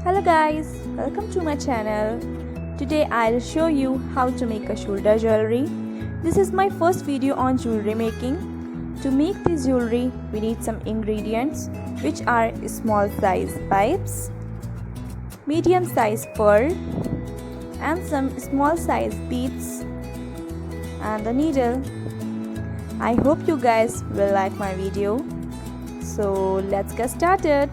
Hello guys, welcome to my channel. Today I'll show you how to make a shoulder jewelry. This is my first video on jewelry making. To make this jewelry, we need some ingredients which are small size pipes, medium size pearl and some small size beads and a needle. I hope you guys will like my video. So let's get started.